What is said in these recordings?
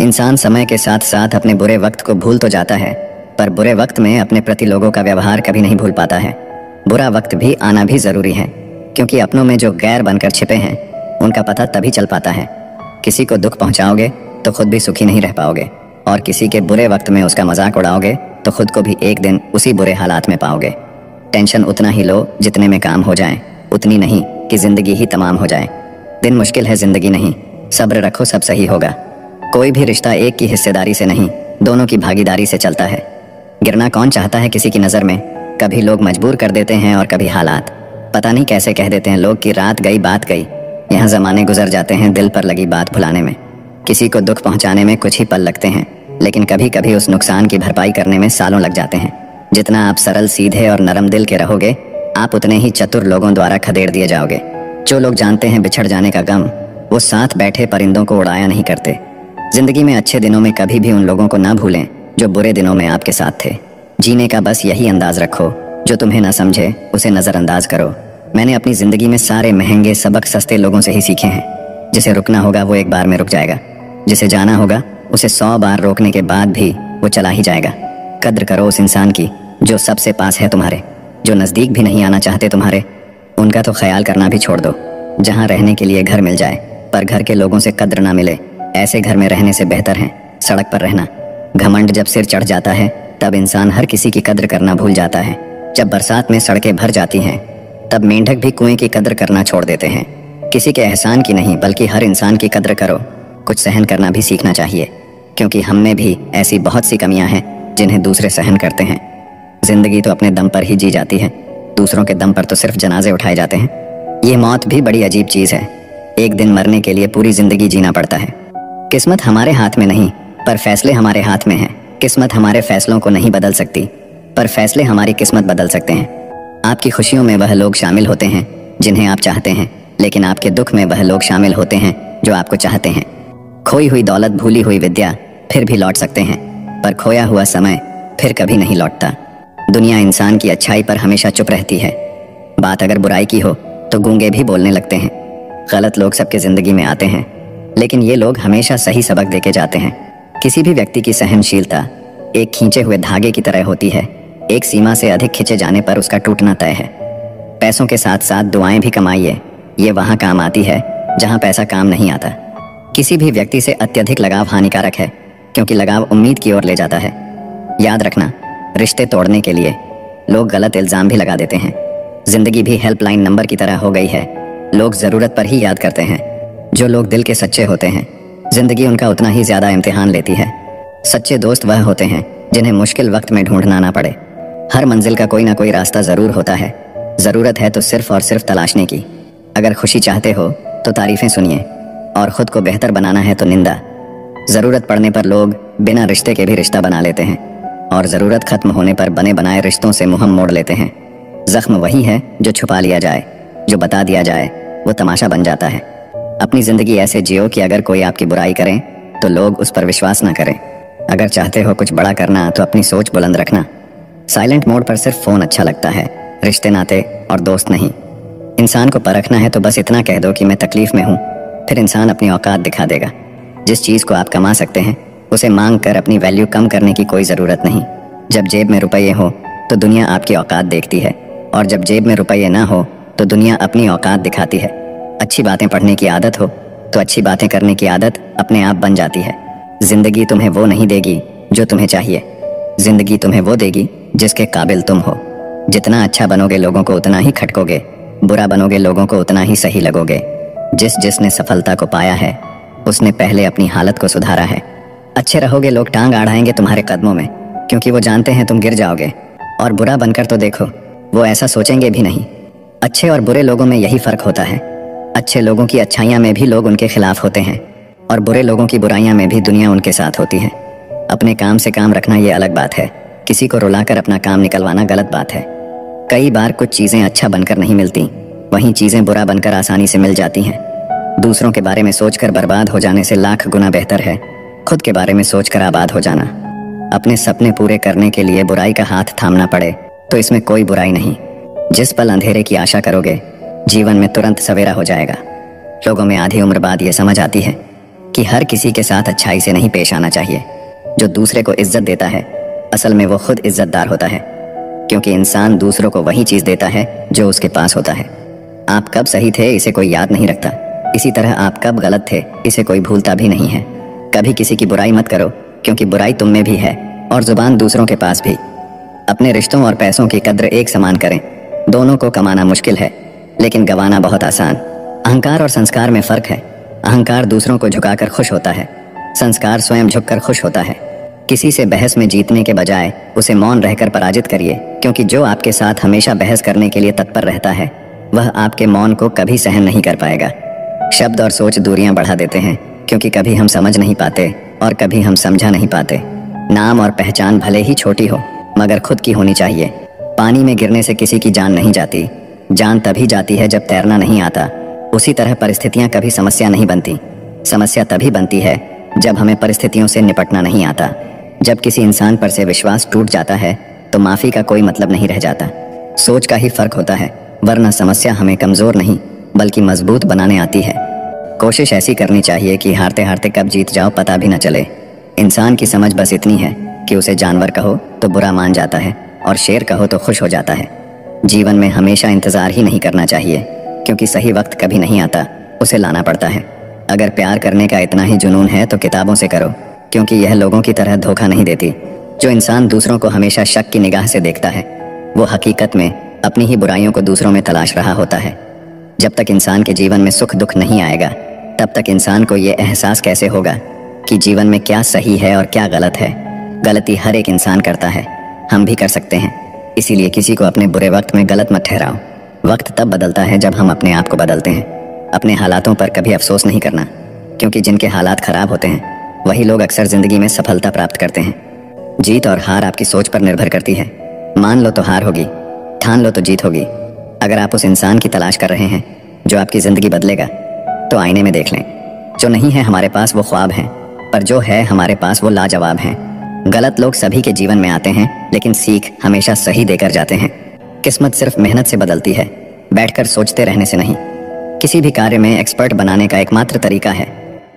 इंसान समय के साथ साथ अपने बुरे वक्त को भूल तो जाता है, पर बुरे वक्त में अपने प्रति लोगों का व्यवहार कभी नहीं भूल पाता है। बुरा वक्त भी आना भी जरूरी है, क्योंकि अपनों में जो गैर बनकर छिपे हैं उनका पता तभी चल पाता है। किसी को दुख पहुंचाओगे तो खुद भी सुखी नहीं रह पाओगे, और किसी के बुरे वक्त में उसका मजाक उड़ाओगे तो खुद को भी एक दिन उसी बुरे हालात में पाओगे। टेंशन उतना ही लो जितने में काम हो जाए, उतनी नहीं कि जिंदगी ही तमाम हो जाए। दिन मुश्किल है, जिंदगी नहीं। सब्र रखो, सब सही होगा। कोई भी रिश्ता एक की हिस्सेदारी से नहीं, दोनों की भागीदारी से चलता है। गिरना कौन चाहता है किसी की नज़र में? कभी लोग मजबूर कर देते हैं और कभी हालात। पता नहीं कैसे कह देते हैं लोग कि रात गई बात गई। यहाँ ज़माने गुजर जाते हैं दिल पर लगी बात भुलाने में। किसी को दुख पहुँचाने में कुछ ही पल लगते हैं, लेकिन कभी कभी उस नुकसान की भरपाई करने में सालों लग जाते हैं। जितना आप सरल, सीधे और नरम दिल के रहोगे, आप उतने ही चतुर लोगों द्वारा खदेड़ दिए जाओगे। जो लोग जानते हैं बिछड़ जाने का गम, वो साथ बैठे परिंदों को उड़ाया नहीं करते। जिंदगी में अच्छे दिनों में कभी भी उन लोगों को ना भूलें जो बुरे दिनों में आपके साथ थे। जीने का बस यही अंदाज रखो, जो तुम्हें ना समझे उसे नज़रअंदाज करो। मैंने अपनी ज़िंदगी में सारे महंगे सबक सस्ते लोगों से ही सीखे हैं। जिसे रुकना होगा वो एक बार में रुक जाएगा, जिसे जाना होगा उसे 100 बार रोकने के बाद भी वो चला ही जाएगा। कद्र करो उस इंसान की जो सबसे पास है तुम्हारे, जो नज़दीक भी नहीं आना चाहते तुम्हारे। उनका तो ख्याल करना भी छोड़ दो। जहाँ रहने के लिए घर मिल जाए पर घर के लोगों से कद्र ना मिले, ऐसे घर में रहने से बेहतर है सड़क पर रहना। घमंड जब सिर चढ़ जाता है तब इंसान हर किसी की कद्र करना भूल जाता है। जब बरसात में सड़कें भर जाती हैं तब मेंढक भी कुएं की कद्र करना छोड़ देते हैं। किसी के एहसान की नहीं, बल्कि हर इंसान की कद्र करो। कुछ सहन करना भी सीखना चाहिए, क्योंकि हम में भी ऐसी बहुत सी कमियां हैं जिन्हें दूसरे सहन करते हैं। जिंदगी तो अपने दम पर ही जी जाती है, दूसरों के दम पर तो सिर्फ जनाजे उठाए जाते हैं। ये मौत भी बड़ी अजीब चीज़ है। एक दिन मरने के लिए पूरी जिंदगी जीना पड़ता है। किस्मत हमारे हाथ में नहीं, पर फैसले हमारे हाथ में हैं। किस्मत हमारे फैसलों को नहीं बदल सकती, पर फैसले हमारी किस्मत बदल सकते हैं। आपकी खुशियों में वह लोग शामिल होते हैं जिन्हें आप चाहते हैं, लेकिन आपके दुख में वह लोग शामिल होते हैं जो आपको चाहते हैं। खोई हुई दौलत, भूली हुई विद्या फिर भी लौट सकते हैं, पर खोया हुआ समय फिर कभी नहीं लौटता। दुनिया इंसान की अच्छाई पर हमेशा चुप रहती है। बात अगर बुराई की हो तो गूंगे भी बोलने लगते हैं। गलत लोग सबके जिंदगी में आते हैं, लेकिन ये लोग हमेशा सही सबक देके जाते हैं। किसी भी व्यक्ति की सहनशीलता एक खींचे हुए धागे की तरह होती है। एक सीमा से अधिक खींचे जाने पर उसका टूटना तय है। पैसों के साथ साथ दुआएं भी कमाइए, ये वहाँ काम आती है जहाँ पैसा काम नहीं आता। किसी भी व्यक्ति से अत्यधिक लगाव हानिकारक है, क्योंकि लगाव उम्मीद की ओर ले जाता है। याद रखना, रिश्ते तोड़ने के लिए लोग गलत इल्ज़ाम भी लगा देते हैं। जिंदगी भी हेल्पलाइन नंबर की तरह हो गई है। लोग ज़रूरत पर ही याद करते हैं। जो लोग दिल के सच्चे होते हैं, जिंदगी उनका उतना ही ज़्यादा इम्तिहान लेती है। सच्चे दोस्त वह होते हैं जिन्हें मुश्किल वक्त में ढूंढना ना पड़े। हर मंजिल का कोई ना कोई रास्ता ज़रूर होता है। ज़रूरत है तो सिर्फ और सिर्फ तलाशने की। अगर खुशी चाहते हो तो तारीफ़ें सुनिए, और ख़ुद को बेहतर बनाना है तो निंदा। ज़रूरत पड़ने पर लोग बिना रिश्ते के भी रिश्ता बना लेते हैं, और ज़रूरत ख़त्म होने पर बने बनाए रिश्तों से मुँह मोड़ लेते हैं। ज़ख्म वही है जो छुपा लिया जाए, जो बता दिया जाए वो तमाशा बन जाता है। अपनी ज़िंदगी ऐसे जियो कि अगर कोई आपकी बुराई करे तो लोग उस पर विश्वास ना करें। अगर चाहते हो कुछ बड़ा करना तो अपनी सोच बुलंद रखना। साइलेंट मोड पर सिर्फ फ़ोन अच्छा लगता है, रिश्ते नाते और दोस्त नहीं। इंसान को परखना है तो बस इतना कह दो कि मैं तकलीफ़ में हूँ, फिर इंसान अपनी औकात दिखा देगा। जिस चीज़ को आप कमा सकते हैं उसे मांग कर अपनी वैल्यू कम करने की कोई ज़रूरत नहीं। जब जेब में रुपये हो तो दुनिया आपकी औकात देखती है, और जब जेब में रुपये ना हो तो दुनिया अपनी औकात दिखाती है। अच्छी बातें पढ़ने की आदत हो तो अच्छी बातें करने की आदत अपने आप बन जाती है। जिंदगी तुम्हें वो नहीं देगी जो तुम्हें चाहिए, जिंदगी तुम्हें वो देगी जिसके काबिल तुम हो। जितना अच्छा बनोगे लोगों को उतना ही खटकोगे, बुरा बनोगे लोगों को उतना ही सही लगोगे। जिसने सफलता को पाया है उसने पहले अपनी हालत को सुधारा है। अच्छे रहोगे लोग टांग अड़ाएंगे तुम्हारे कदमों में, क्योंकि वो जानते हैं तुम गिर जाओगे। और बुरा बनकर तो देखो, वो ऐसा सोचेंगे भी नहीं। अच्छे और बुरे लोगों में यही फ़र्क होता है। अच्छे लोगों की अच्छाइयाँ में भी लोग उनके खिलाफ होते हैं, और बुरे लोगों की बुराइयाँ में भी दुनिया उनके साथ होती है। अपने काम से काम रखना ये अलग बात है, किसी को रुलाकर अपना काम निकलवाना गलत बात है। कई बार कुछ चीज़ें अच्छा बनकर नहीं मिलती, वहीं चीज़ें बुरा बनकर आसानी से मिल जाती हैं। दूसरों के बारे में सोचकर बर्बाद हो जाने से लाख गुना बेहतर है खुद के बारे में सोचकर आबाद हो जाना। अपने सपने पूरे करने के लिए बुराई का हाथ थामना पड़े तो इसमें कोई बुराई नहीं। जिस पल अंधेरे की आशा करोगे, जीवन में तुरंत सवेरा हो जाएगा। लोगों में आधी उम्र बाद ये समझ आती है कि हर किसी के साथ अच्छाई से नहीं पेश आना चाहिए। जो दूसरे को इज्जत देता है असल में वो खुद इज्जतदार होता है, क्योंकि इंसान दूसरों को वही चीज देता है जो उसके पास होता है। आप कब सही थे इसे कोई याद नहीं रखता, इसी तरह आप कब गलत थे इसे कोई भूलता भी नहीं है। कभी किसी की बुराई मत करो, क्योंकि बुराई तुम में भी है और जुबान दूसरों के पास भी। अपने रिश्तों और पैसों की कद्र एक समान करें। दोनों को कमाना मुश्किल है लेकिन गंवाना बहुत आसान। अहंकार और संस्कार में फर्क है। अहंकार दूसरों को झुकाकर खुश होता है, संस्कार स्वयं झुककर खुश होता है। किसी से बहस में जीतने के बजाय उसे मौन रहकर पराजित करिए, क्योंकि जो आपके साथ हमेशा बहस करने के लिए तत्पर रहता है वह आपके मौन को कभी सहन नहीं कर पाएगा। शब्द और सोच दूरियां बढ़ा देते हैं, क्योंकि कभी हम समझ नहीं पाते और कभी हम समझा नहीं पाते। नाम और पहचान भले ही छोटी हो मगर खुद की होनी चाहिए। पानी में गिरने से किसी की जान नहीं जाती, जान तभी जाती है जब तैरना नहीं आता। उसी तरह परिस्थितियां कभी समस्या नहीं बनती, समस्या तभी बनती है जब हमें परिस्थितियों से निपटना नहीं आता। जब किसी इंसान पर से विश्वास टूट जाता है तो माफी का कोई मतलब नहीं रह जाता। सोच का ही फर्क होता है, वरना समस्या हमें कमजोर नहीं बल्कि मजबूत बनाने आती है। कोशिश ऐसी करनी चाहिए कि हारते हारते कब जीत जाओ पता भी न चले। इंसान की समझ बस इतनी है कि उसे जानवर कहो तो बुरा मान जाता है और शेर कहो तो खुश हो जाता है। जीवन में हमेशा इंतजार ही नहीं करना चाहिए, क्योंकि सही वक्त कभी नहीं आता, उसे लाना पड़ता है। अगर प्यार करने का इतना ही जुनून है तो किताबों से करो, क्योंकि यह लोगों की तरह धोखा नहीं देती। जो इंसान दूसरों को हमेशा शक की निगाह से देखता है वो हकीकत में अपनी ही बुराइयों को दूसरों में तलाश रहा होता है। जब तक इंसान के जीवन में सुख दुख नहीं आएगा तब तक इंसान को ये एहसास कैसे होगा कि जीवन में क्या सही है और क्या गलत है। गलती हर एक इंसान करता है, हम भी कर सकते हैं। इसीलिए किसी को अपने बुरे वक्त में गलत मत ठहराओ। वक्त तब बदलता है जब हम अपने आप को बदलते हैं। अपने हालातों पर कभी अफसोस नहीं करना, क्योंकि जिनके हालात खराब होते हैं वही लोग अक्सर जिंदगी में सफलता प्राप्त करते हैं। जीत और हार आपकी सोच पर निर्भर करती है। मान लो तो हार होगी, ठान लो तो जीत होगी। अगर आप उस इंसान की तलाश कर रहे हैं जो आपकी जिंदगी बदलेगा तो आईने में देख लें। जो नहीं है हमारे पास वो ख्वाब हैं, पर जो है हमारे पास वो लाजवाब हैं। गलत लोग सभी के जीवन में आते हैं, लेकिन सीख हमेशा सही देकर जाते हैं। किस्मत सिर्फ मेहनत से बदलती है, बैठकर सोचते रहने से नहीं। किसी भी कार्य में एक्सपर्ट बनाने का एकमात्र तरीका है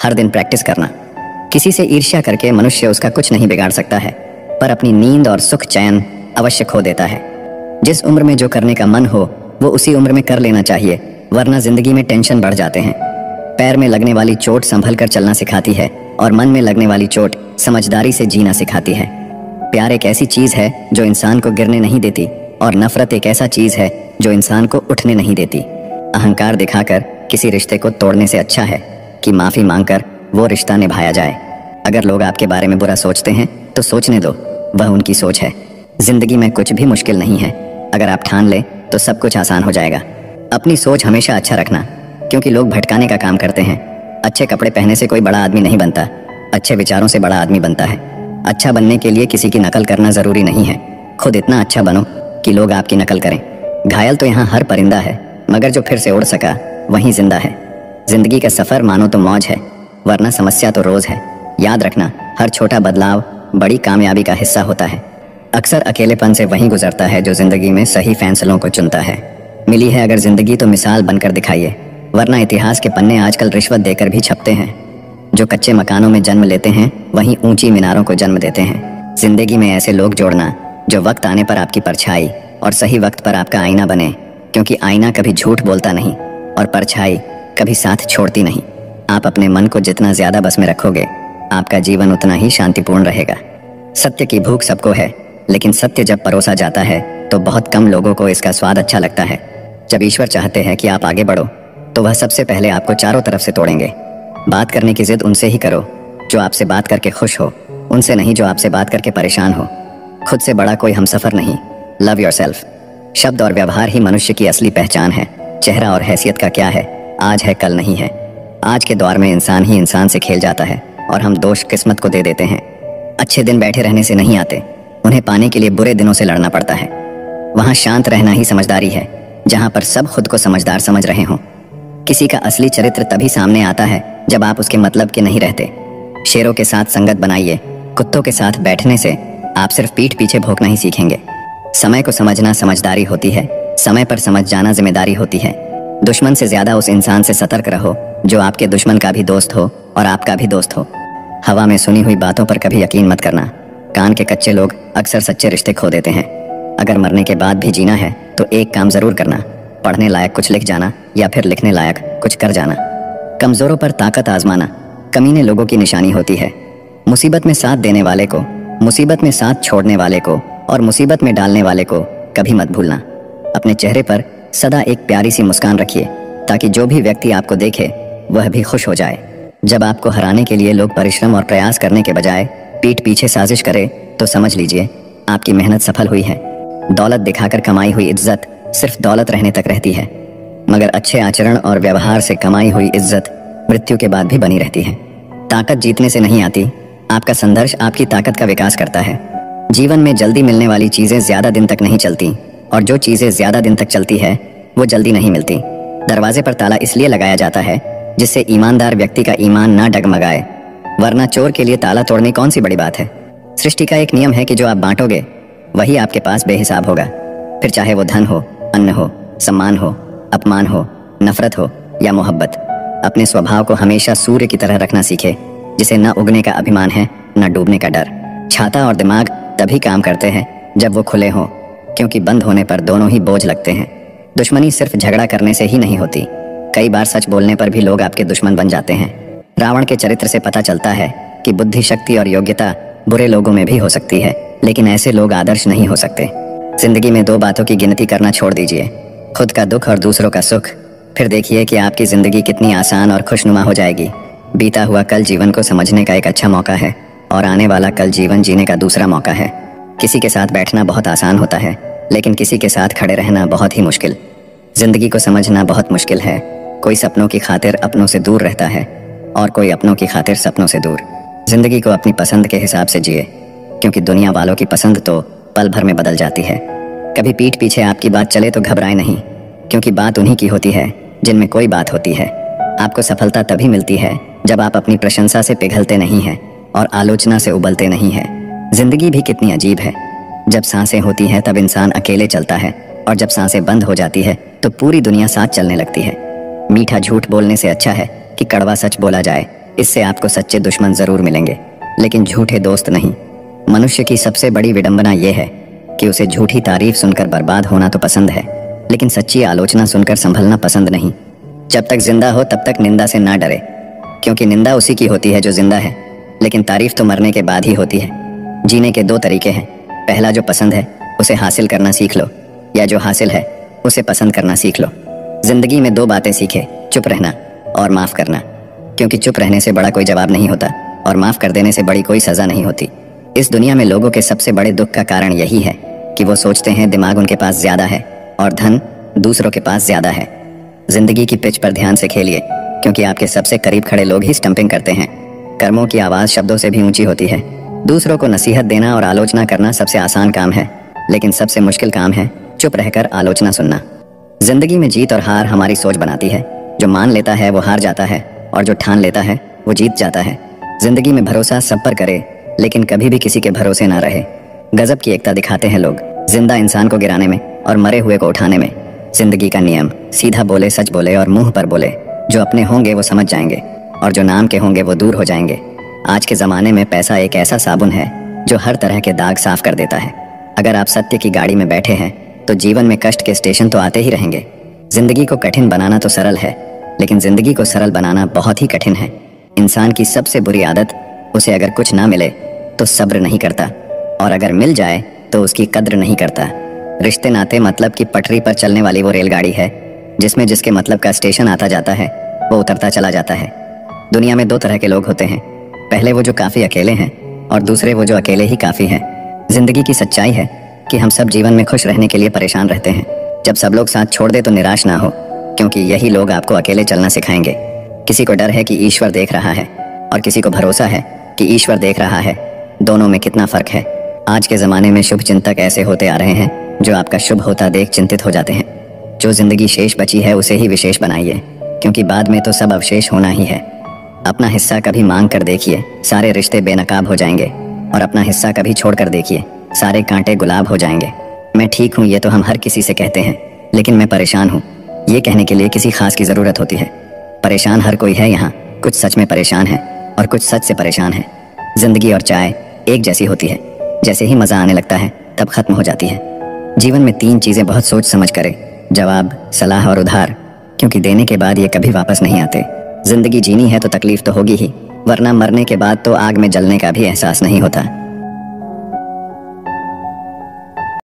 हर दिन प्रैक्टिस करना। किसी से ईर्ष्या करके मनुष्य उसका कुछ नहीं बिगाड़ सकता है, पर अपनी नींद और सुख चैन अवश्य खो देता है। जिस उम्र में जो करने का मन हो वो उसी उम्र में कर लेना चाहिए, वरना जिंदगी में टेंशन बढ़ जाते हैं। पैर में लगने वाली चोट संभल कर चलना सिखाती है और मन में लगने वाली चोट समझदारी से जीना सिखाती है। प्यार एक ऐसी चीज है जो इंसान को गिरने नहीं देती, और नफरत एक ऐसा चीज है जो इंसान को उठने नहीं देती। अहंकार दिखाकर किसी रिश्ते को तोड़ने से अच्छा है कि माफी मांगकर वो रिश्ता निभाया जाए। अगर लोग आपके बारे में बुरा सोचते हैं तो सोचने दो, वह उनकी सोच है। जिंदगी में कुछ भी मुश्किल नहीं है, अगर आप ठान ले तो सब कुछ आसान हो जाएगा। अपनी सोच हमेशा अच्छा रखना, क्योंकि लोग भटकाने का काम करते हैं। अच्छे कपड़े पहनने से कोई बड़ा आदमी नहीं बनता, अच्छे विचारों से बड़ा आदमी बनता है। अच्छा बनने के लिए किसी की नकल करना जरूरी नहीं है, खुद इतना अच्छा बनो कि लोग आपकी नकल करें। घायल तो यहाँ हर परिंदा है, मगर जो फिर से उड़ सका वहीं जिंदा है। जिंदगी का सफर मानो तो मौज है, वरना समस्या तो रोज है। याद रखना, हर छोटा बदलाव बड़ी कामयाबी का हिस्सा होता है। अक्सर अकेलेपन से वही गुजरता है जो जिंदगी में सही फैसलों को चुनता है। मिली है अगर जिंदगी तो मिसाल बनकर दिखाइए, वरना इतिहास के पन्ने आजकल रिश्वत देकर भी छपते हैं। जो कच्चे मकानों में जन्म लेते हैं वहीं ऊंची मीनारों को जन्म देते हैं। जिंदगी में ऐसे लोग जोड़ना जो वक्त आने पर आपकी परछाई और सही वक्त पर आपका आईना बने, क्योंकि आईना कभी झूठ बोलता नहीं और परछाई कभी साथ छोड़ती नहीं। आप अपने मन को जितना ज्यादा बस में रखोगे आपका जीवन उतना ही शांतिपूर्ण रहेगा। सत्य की भूख सबको है, लेकिन सत्य जब परोसा जाता है तो बहुत कम लोगों को इसका स्वाद अच्छा लगता है। जब ईश्वर चाहते हैं कि आप आगे बढ़ो तो वह सबसे पहले आपको चारों तरफ से तोड़ेंगे। बात करने की जिद उनसे ही करो जो आपसे बात करके खुश हो, उनसे नहीं जो आपसे बात करके परेशान हो। खुद से बड़ा कोई हमसफर नहीं। Love yourself. शब्द और व्यवहार ही मनुष्य की असली पहचान है। चेहरा और हैसियत का क्या है, आज है कल नहीं है। आज के दौर में इंसान ही इंसान से खेल जाता है और हम दोष किस्मत को दे देते हैं। अच्छे दिन बैठे रहने से नहीं आते, उन्हें पाने के लिए बुरे दिनों से लड़ना पड़ता है। वहां शांत रहना ही समझदारी है, जहां पर सब खुद को समझदार समझ रहे हों। किसी का असली चरित्र तभी सामने आता है जब आप उसके मतलब के नहीं रहते। शेरों के साथ संगत बनाइए, कुत्तों के साथ बैठने से आप सिर्फ पीठ पीछे भौंकना ही सीखेंगे। समय को समझना समझदारी होती है, समय पर समझ जाना जिम्मेदारी होती है। दुश्मन से ज्यादा उस इंसान से सतर्क रहो जो आपके दुश्मन का भी दोस्त हो और आपका भी दोस्त हो। हवा में सुनी हुई बातों पर कभी यकीन मत करना। कान के कच्चे लोग अक्सर सच्चे रिश्ते खो देते हैं। अगर मरने के बाद भी जीना है तो एक काम जरूर करना, पढ़ने लायक कुछ लिख जाना या फिर लिखने लायक कुछ कर जाना। कमजोरों पर ताकत आजमाना कमीने लोगों की निशानी होती है। मुसीबत में साथ देने वाले को, मुसीबत में साथ छोड़ने वाले को और मुसीबत में डालने वाले को कभी मत भूलना। अपने चेहरे पर सदा एक प्यारी सी मुस्कान रखिए ताकि जो भी व्यक्ति आपको देखे वह भी खुश हो जाए। जब आपको हराने के लिए लोग परिश्रम और प्रयास करने के बजाय पीठ पीछे साजिश करे तो समझ लीजिए आपकी मेहनत सफल हुई है। दौलत दिखाकर कमाई हुई इज्जत सिर्फ दौलत रहने तक रहती है, मगर अच्छे आचरण और व्यवहार से कमाई हुई इज्जत मृत्यु के बाद भी बनी रहती है। ताकत जीतने से नहीं आती, आपका संघर्ष आपकी ताकत का विकास करता है। जीवन में जल्दी मिलने वाली चीजें ज्यादा दिन तक नहीं चलती और जो चीजें ज्यादा दिन तक चलती है वो जल्दी नहीं मिलती। दरवाजे पर ताला इसलिए लगाया जाता है जिससे ईमानदार व्यक्ति का ईमान ना डगमगाए, वरना चोर के लिए ताला तोड़नी कौन सी बड़ी बात है। सृष्टि का एक नियम है कि जो आप बांटोगे वही आपके पास बेहिसाब होगा, फिर चाहे वो धन हो, अन्न हो, सम्मान हो, अपमान हो, नफरत हो या मोहब्बत। अपने स्वभाव को हमेशा सूर्य की तरह रखना सीखे, जिसे न उगने का अभिमान है न डूबने का डर। छाता और दिमाग तभी काम करते हैं जब वो खुले हों, क्योंकि बंद होने पर दोनों ही बोझ लगते हैं। दुश्मनी सिर्फ झगड़ा करने से ही नहीं होती, कई बार सच बोलने पर भी लोग आपके दुश्मन बन जाते हैं। रावण के चरित्र से पता चलता है कि बुद्धि, शक्ति और योग्यता बुरे लोगों में भी हो सकती है, लेकिन ऐसे लोग आदर्श नहीं हो सकते। जिंदगी में दो बातों की गिनती करना छोड़ दीजिए, खुद का दुख और दूसरों का सुख। फिर देखिए कि आपकी जिंदगी कितनी आसान और खुशनुमा हो जाएगी। बीता हुआ कल जीवन को समझने का एक अच्छा मौका है और आने वाला कल जीवन जीने का दूसरा मौका है। किसी के साथ बैठना बहुत आसान होता है, लेकिन किसी के साथ खड़े रहना बहुत ही मुश्किल। जिंदगी को समझना बहुत मुश्किल है। कोई सपनों की खातिर अपनों से दूर रहता है और कोई अपनों की खातिर सपनों से दूर। जिंदगी को अपनी पसंद के हिसाब से जिए, क्योंकि दुनिया वालों की पसंद तो पल भर में बदल जाती है। कभी पीठ पीछे आपकी बात चले तो घबराए नहीं, क्योंकि बात उन्हीं की होती है जिनमें कोई बात होती है। आपको सफलता तभी मिलती है जब आप अपनी प्रशंसा से पिघलते नहीं हैं और आलोचना से उबलते नहीं हैं। जिंदगी भी कितनी अजीब है। जब सांसें होती हैं तब इंसान अकेले चलता है, और जब सांसें बंद हो जाती है तो पूरी दुनिया साथ चलने लगती है। मीठा झूठ बोलने से अच्छा है कि कड़वा सच बोला जाए। इससे आपको सच्चे दुश्मन जरूर मिलेंगे, लेकिन झूठे दोस्त नहीं। मनुष्य की सबसे बड़ी विडंबना यह है कि उसे झूठी तारीफ सुनकर बर्बाद होना तो पसंद है, लेकिन सच्ची आलोचना सुनकर संभलना पसंद नहीं। जब तक जिंदा हो तब तक निंदा से ना डरे, क्योंकि निंदा उसी की होती है जो जिंदा है, लेकिन तारीफ तो मरने के बाद ही होती है। जीने के दो तरीके हैं, पहला जो पसंद है उसे हासिल करना सीख लो, या जो हासिल है उसे पसंद करना सीख लो। जिंदगी में दो बातें सीखे, चुप रहना और माफ करना, क्योंकि चुप रहने से बड़ा कोई जवाब नहीं होता और माफ कर देने से बड़ी कोई सजा नहीं होती। इस दुनिया में लोगों के सबसे बड़े दुख का कारण यही है कि वो सोचते हैं दिमाग उनके पास ज्यादा है और धन दूसरों के पास ज्यादा है। जिंदगी की पिच पर ध्यान से खेलिए, क्योंकि आपके सबसे करीब खड़े लोग ही स्टंपिंग करते हैं। कर्मों की आवाज शब्दों से भी ऊंची होती है। दूसरों को नसीहत देना और आलोचना करना सबसे आसान काम है, लेकिन सबसे मुश्किल काम है चुप रहकर आलोचना सुनना। जिंदगी में जीत और हार हमारी सोच बनाती है। जो मान लेता है वो हार जाता है और जो ठान लेता है वो जीत जाता है। जिंदगी में भरोसा सब पर करे, लेकिन कभी भी किसी के भरोसे ना रहे। गजब की एकता दिखाते हैं लोग, जिंदा इंसान को गिराने में और मरे हुए को उठाने में। जिंदगी का नियम, सीधा बोले, सच बोले और मुंह पर बोले। जो अपने होंगे वो समझ जाएंगे और जो नाम के होंगे वो दूर हो जाएंगे। आज के जमाने में पैसा एक ऐसा साबुन है जो हर तरह के दाग साफ कर देता है। अगर आप सत्य की गाड़ी में बैठे हैं तो जीवन में कष्ट के स्टेशन तो आते ही रहेंगे। जिंदगी को कठिन बनाना तो सरल है, लेकिन जिंदगी को सरल बनाना बहुत ही कठिन है। इंसान की सबसे बुरी आदत, उसे अगर कुछ ना मिले तो सब्र नहीं करता, और अगर मिल जाए तो उसकी कद्र नहीं करता। रिश्ते नाते मतलब की पटरी पर चलने वाली वो रेलगाड़ी है जिसमें जिसके मतलब का स्टेशन आता जाता है वो उतरता चला जाता है। दुनिया में दो तरह के लोग होते हैं, पहले वो जो काफी अकेले हैं और दूसरे वो जो अकेले ही काफी हैं। जिंदगी की सच्चाई है कि हम सब जीवन में खुश रहने के लिए परेशान रहते हैं। जब सब लोग साथ छोड़ दे तो निराश ना हो, क्योंकि यही लोग आपको अकेले चलना सिखाएंगे। किसी को डर है कि ईश्वर देख रहा है और किसी को भरोसा है कि ईश्वर देख रहा है। दोनों में कितना फर्क है। आज के जमाने में शुभ चिंतक ऐसे होते आ रहे हैं जो आपका शुभ होता देख चिंतित हो जाते हैं। जो जिंदगी शेष बची है उसे ही विशेष बनाइए, क्योंकि बाद में तो सब अवशेष होना ही है। अपना हिस्सा कभी मांग कर देखिए, सारे रिश्ते बेनकाब हो जाएंगे, और अपना हिस्सा कभी छोड़ कर देखिए, सारे कांटे गुलाब हो जाएंगे। मैं ठीक हूँ ये तो हम हर किसी से कहते हैं, लेकिन मैं परेशान हूँ ये कहने के लिए किसी खास की जरूरत होती है। परेशान हर कोई है यहाँ, कुछ सच में परेशान है और कुछ सच से परेशान है। जिंदगी और चाय एक जैसी होती है, जैसे ही मजा आने लगता है तब खत्म हो जाती है। जीवन में 3 चीजें बहुत सोच समझ करें, जवाब, सलाह और उधार, क्योंकि देने के बाद ये कभी वापस नहीं आते। जिंदगी जीनी है तो तकलीफ तो होगी ही, वरना मरने के बाद तो आग में जलने का भी एहसास नहीं होता।